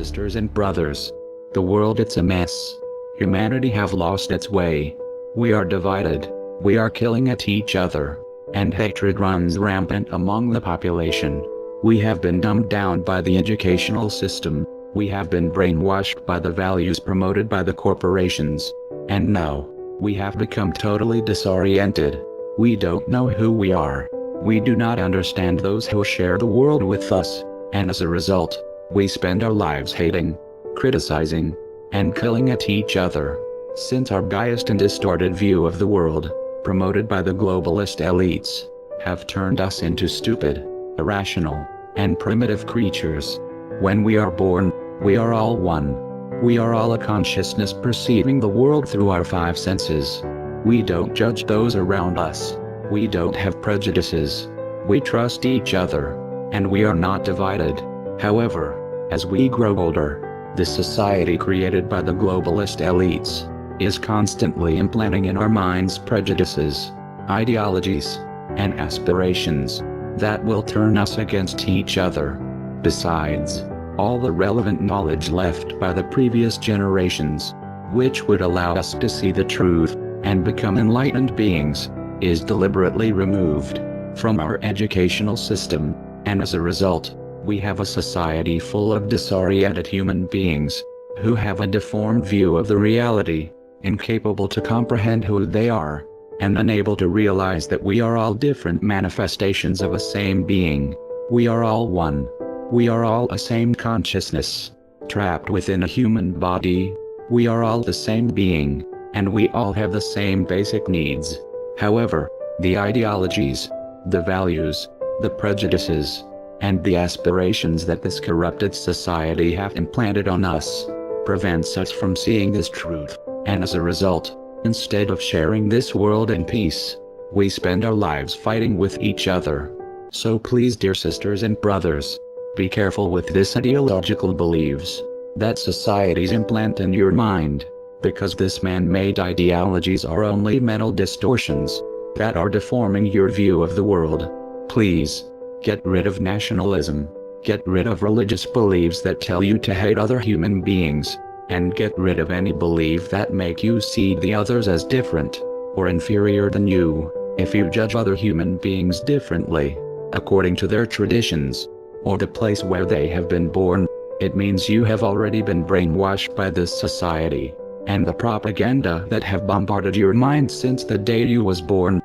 sisters and brothers. The world, it's a mess. Humanity have lost its way. We are divided. We are killing at each other. And hatred runs rampant among the population. We have been dumbed down by the educational system. We have been brainwashed by the values promoted by the corporations. And now, we have become totally disoriented. We don't know who we are. We do not understand those who share the world with us. And as a result, we spend our lives hating, criticizing, and killing at each other. Since our biased and distorted view of the world, promoted by the globalist elites, have turned us into stupid, irrational, and primitive creatures. When we are born, we are all one. We are all a consciousness perceiving the world through our five senses. We don't judge those around us. We don't have prejudices. We trust each other. And we are not divided. However, as we grow older, the society created by the globalist elites is constantly implanting in our minds prejudices, ideologies, and aspirations that will turn us against each other. Besides, all the relevant knowledge left by the previous generations, which would allow us to see the truth and become enlightened beings, is deliberately removed from our educational system, and as a result, we have a society full of disoriented human beings who have a deformed view of the reality, incapable to comprehend who they are, and unable to realize that we are all different manifestations of a same being. We are all one. We are all a same consciousness, trapped within a human body. We are all the same being, and we all have the same basic needs. However, the ideologies, the values, the prejudices, and the aspirations that this corrupted society have implanted on us, prevents us from seeing this truth, and as a result, instead of sharing this world in peace, we spend our lives fighting with each other. So please, dear sisters and brothers, be careful with this ideological beliefs that societies implant in your mind, because this man-made ideologies are only mental distortions that are deforming your view of the world. Please, get rid of nationalism, get rid of religious beliefs that tell you to hate other human beings, and get rid of any belief that make you see the others as different or inferior than you. If you judge other human beings differently, according to their traditions, or the place where they have been born, it means you have already been brainwashed by this society and the propaganda that have bombarded your mind since the day you was born.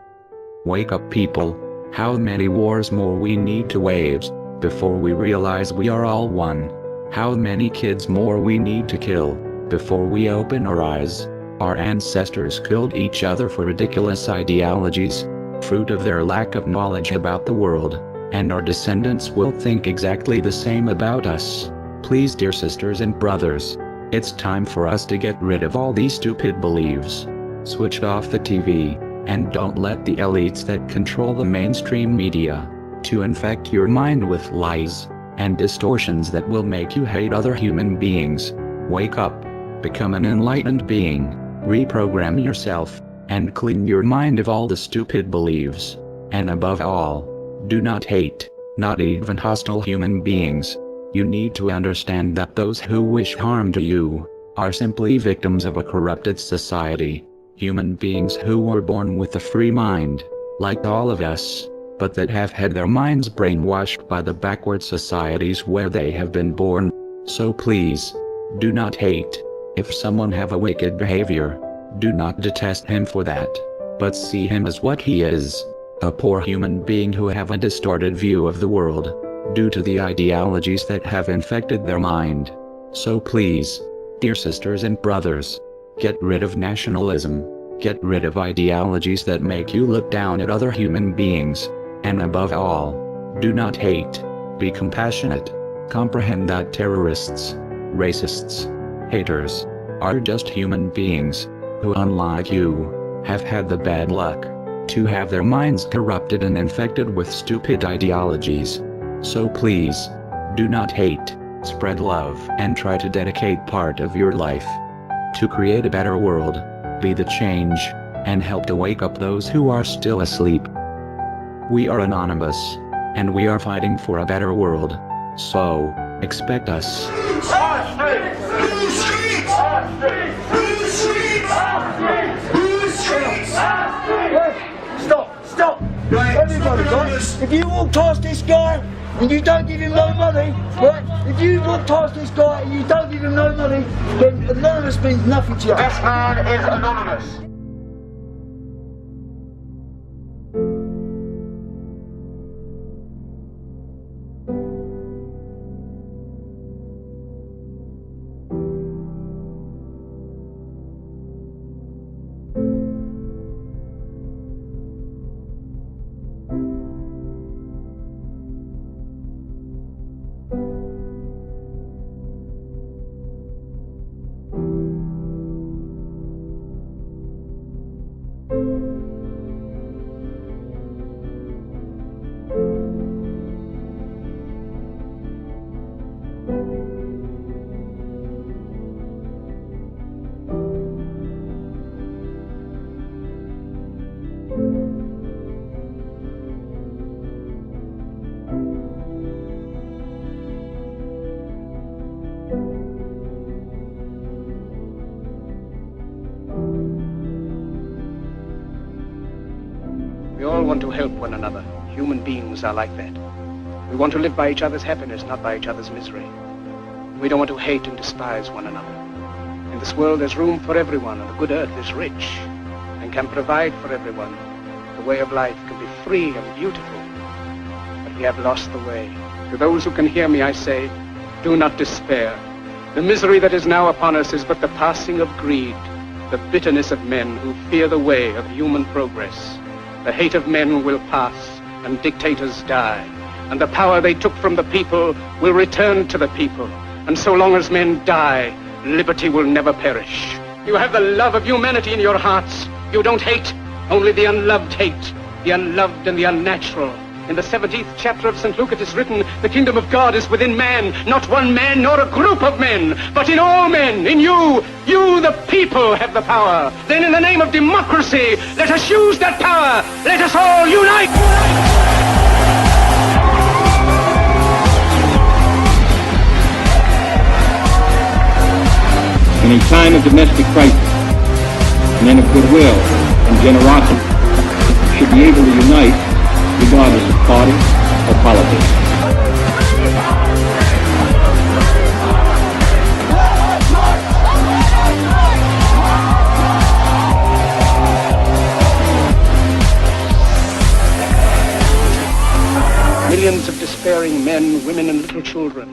Wake up, people. How many wars more we need to wage before we realize we are all one? How many kids more we need to kill before we open our eyes? Our ancestors killed each other for ridiculous ideologies, fruit of their lack of knowledge about the world, and our descendants will think exactly the same about us. Please, dear sisters and brothers, it's time for us to get rid of all these stupid beliefs. Switch off the TV, and don't let the elites that control the mainstream media to infect your mind with lies and distortions that will make you hate other human beings. Wake up, become an enlightened being, reprogram yourself, and clean your mind of all the stupid beliefs. And above all, do not hate, not even hostile human beings. You need to understand that those who wish harm to you are simply victims of a corrupted society. Human beings who were born with a free mind, like all of us, but that have had their minds brainwashed by the backward societies where they have been born. So please, do not hate. If someone have a wicked behavior, do not detest him for that, but see him as what he is, a poor human being who have a distorted view of the world, due to the ideologies that have infected their mind. So please, dear sisters and brothers, get rid of nationalism, get rid of ideologies that make you look down at other human beings, and above all, do not hate, be compassionate, comprehend that terrorists, racists, haters, are just human beings, who unlike you, have had the bad luck to have their minds corrupted and infected with stupid ideologies. So please, do not hate, spread love, and try to dedicate part of your life to create a better world, be the change, and help to wake up those who are still asleep. We are anonymous, and we are fighting for a better world, so expect us. Stop! Right. Everybody, right? If you walk past this guy and you don't give him no money, right? If you walk past this guy and you don't give him no money, then anonymous means nothing to you. This man is anonymous. We all want to help one another. Human beings are like that. We want to live by each other's happiness, not by each other's misery. We don't want to hate and despise one another. In this world there's room for everyone, and the good earth is rich and can provide for everyone. The way of life can be free and beautiful, but we have lost the way. To those who can hear me, I say, do not despair. The misery that is now upon us is but the passing of greed, the bitterness of men who fear the way of human progress. The hate of men will pass, and dictators die, and the power they took from the people will return to the people. And so long as men die, liberty will never perish. You have the love of humanity in your hearts. You don't hate, only the unloved hate, the unloved and the unnatural. In the 17th chapter of St. Luke it is written, the kingdom of God is within man, not one man nor a group of men, but in all men, in you. You, the people, have the power. Then in the name of democracy, let us use that power. Let us all unite. In a time of domestic crisis, men of goodwill and generosity should be able to unite regardless of party or politics. Millions of despairing men, women, and little children,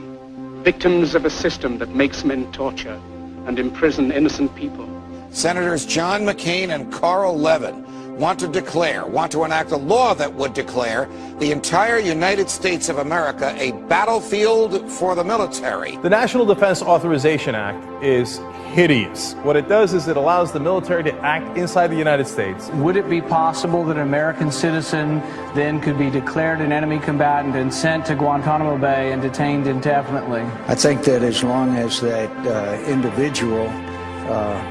victims of a system that makes men torture and imprison innocent people. Senators John McCain and Carl Levin want to enact a law that would declare the entire United States of America a battlefield for the military. The National Defense Authorization Act is hideous. What it does is it allows the military to act inside the United States. Would it be possible that an American citizen then could be declared an enemy combatant and sent to Guantanamo Bay and detained indefinitely? I think that as long as that individual,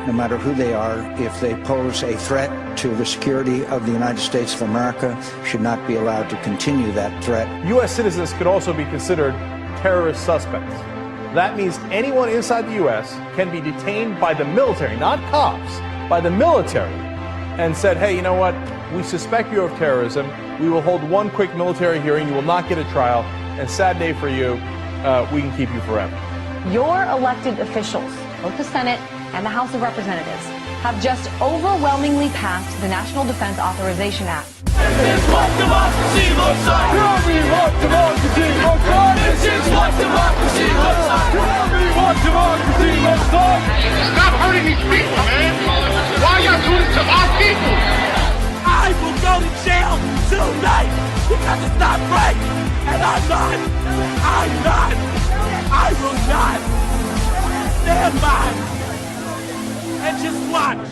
no matter who they are, if they pose a threat to the security of the United States of America, should not be allowed to continue that threat. U.S. citizens could also be considered terrorist suspects. That means anyone inside the U.S. can be detained by the military, not cops, by the military, and said, hey, you know what, we suspect you of terrorism, we will hold one quick military hearing, you will not get a trial, and sad day for you, we can keep you forever. Your elected officials, both the Senate and the House of Representatives, have just overwhelmingly passed the National Defense Authorization Act. This is what democracy looks like. Tell me what democracy looks like. This is what democracy looks like. Tell me what democracy looks like. Stop hurting these people, man. Why are y'all doing this to our people? I will go to jail tonight because it's not right. And I'm not. I will not stand by and just watch